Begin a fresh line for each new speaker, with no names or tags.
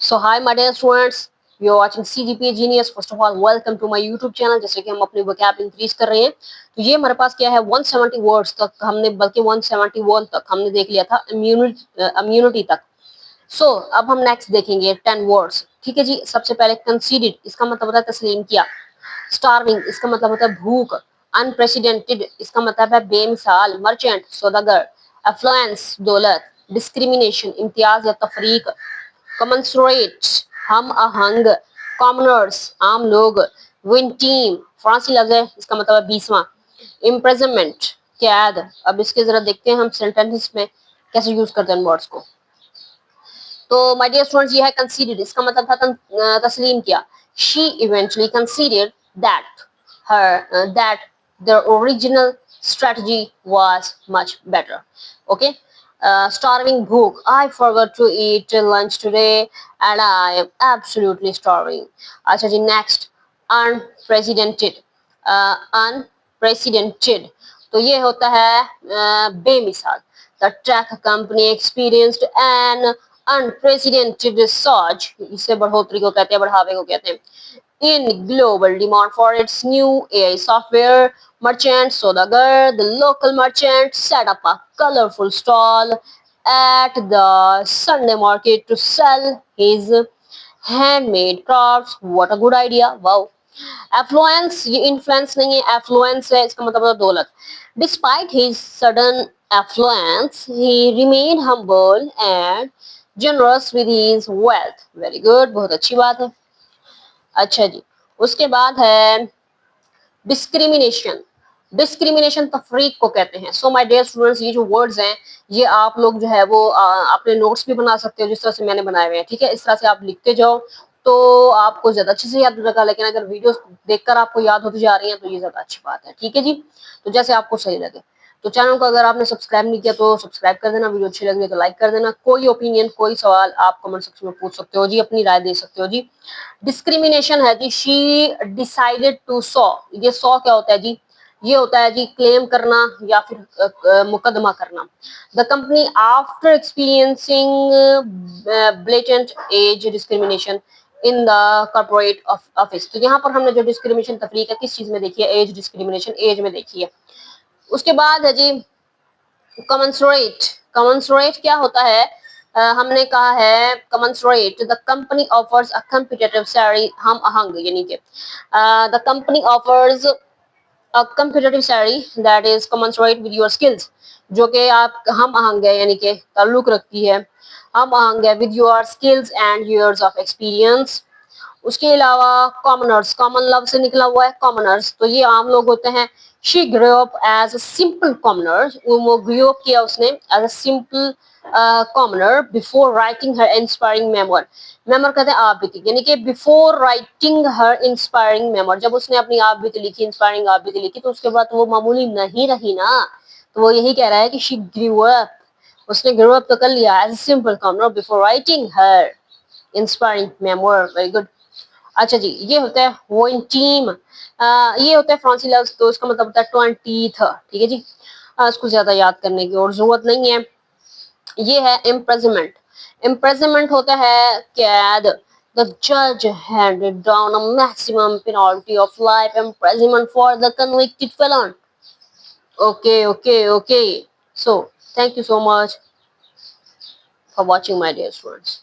So hi my dear students, you're watching CGPA Genius. First of all, welcome to my YouTube channel. जैसे कि हम अपने vocab increase कर रहे हैं, तो ये हमारे पास क्या है 170 वर्ड्स तक हमने, बल्कि 171 तक हमने देख लिया था इम्यूनिटी तक. सो अब हम नेक्स्ट देखेंगे 10 वर्ड्स. ठीक है जी. सबसे पहले कंसीडेड, इसका मतलब होता है तस्लीम किया. स्टार्विंग, इसका मतलब होता है भूख. अनप्रेसिडेंटेड, इसका मतलब है बेमिसाल. मर्चेंट, सौदागर. एफ्लुएंस, दौलत. डिस्क्रिमिनेशन, इम्तियाज या तफरीक. कमंसुरेट, हम आहंग. कॉमनर्स, आम लोग. विन टीम, फ्रांसी लफ्ज है, इसका मतलब है 20वां. इम्प्रेजनमेंट, कैद. अब इसके जरा देखते हैं हम सेंटेंस में कैसे यूज करते हैं वर्ड्स को. तो माय डियर स्टूडेंट्स, ये है कंसीडर्ड, इसका मतलब था तस्लीम किया. She eventually considered that that the original strategy was much better. Okay. Starving, bhook. I forgot to eat lunch today and I am absolutely starving. अच्छा जी, next. Unprecedented. Unprecedented, तो ये होता है बेमिसाल. The tech company experienced an unprecedented surge. इसे बढ़ोतरी को कहते हैं, बढ़ावे को कहते हैं. In global demand for its new AI software, merchant Sodagar, the local merchant, set up a colorful stall at the Sunday market to sell his handmade crafts. What a good idea! Wow. Affluence, ये influence नहीं है, affluence है, इसका मतलब है दौलत. Despite his sudden affluence, he remained humble and generous with his wealth. Very good, बहुत अच्छी बात है. अच्छा जी, उसके बाद है डिस्क्रिमिनेशन. डिस्क्रिमिनेशन तफरीक को कहते हैं. सो माय डियर स्टूडेंट्स, ये जो वर्ड्स हैं ये आप लोग जो है वो अपने नोट्स भी बना सकते हो जिस तरह से मैंने बनाए हुए हैं. ठीक है, इस तरह से आप लिखते जाओ तो आपको ज्यादा अच्छे से याद हो जाएगा. लेकिन अगर वीडियो देखकर आपको याद होती जा रही है तो ये ज्यादा अच्छी बात है. ठीक है जी, तो जैसे आपको सही लगे. तो चैनल को अगर आपने सब्सक्राइब नहीं किया तो सब्सक्राइब कर देना. वीडियो अच्छी लगी तो लाइक कर देना. कोई ओपिनियन, कोई सवाल आप कमेंट सेक्शन में पूछ सकते हो जी, अपनी राय दे सकते हो जी. डिस्क्रिमिनेशन है जी, शी डिसाइडेड टू सॉ. ये सॉ क्या होता है जी? ये होता है जी क्लेम करना या फिर मुकदमा करना. The company after experiencing blatant age discrimination in the corporate office. तो यहाँ पर हमने जो डिस्क्रिमिनेशन तफरीक है किस चीज में देखी है? एज डिस्क्रिमिनेशन, एज में देखी है. उसके बाद है जी कमेंसुरेट. कमेंसुरेट क्या होता है? हमने कहा है commensurate, the company offers a competitive salary. हम आहंग यानी कि the company offers a competitive salary that is commensurate with your skills. जो कि आप हम आहंग है यानी कि ताल्लुक रखती है, हम आहंग है with your skills and years of experience. उसके अलावा कॉमनर्स, कॉमन लव से निकला हुआ है कॉमनर्स, तो ये आम लोग होते हैं. She grow up as a simple commoner. वो ग्रो अप किया उसने as a simple commoner before writing her inspiring memoir. Memoir कहते हैं आप बीती, यानी कि before writing her inspiring memoir, जब उसने अपनी आप बीती लिखी, इंस्पायरिंग आप बीती लिखी, तो उसके बाद तो वो मामूली नहीं रही ना. तो वो यही कह रहा है कि शी ग्रू अप, उसने ग्रो अप तो कर लिया as a simple commoner before writing her inspiring memoir. Very good. अच्छा जी, ये होता है वो इन टीम. ये होता है फ्रांसी लफ्ज, तो इसका मतलब होता है 20th. ठीक है जी, इसको ज्यादा याद करने की और जरूरत नहीं है. ये है इम्प्रेजमेंट. इम्प्रेजमेंट होता है कैद. द जज handed down a maximum penalty of life imprisonment for the convicted felon. Okay okay okay. So thank you so much for watching my dear students.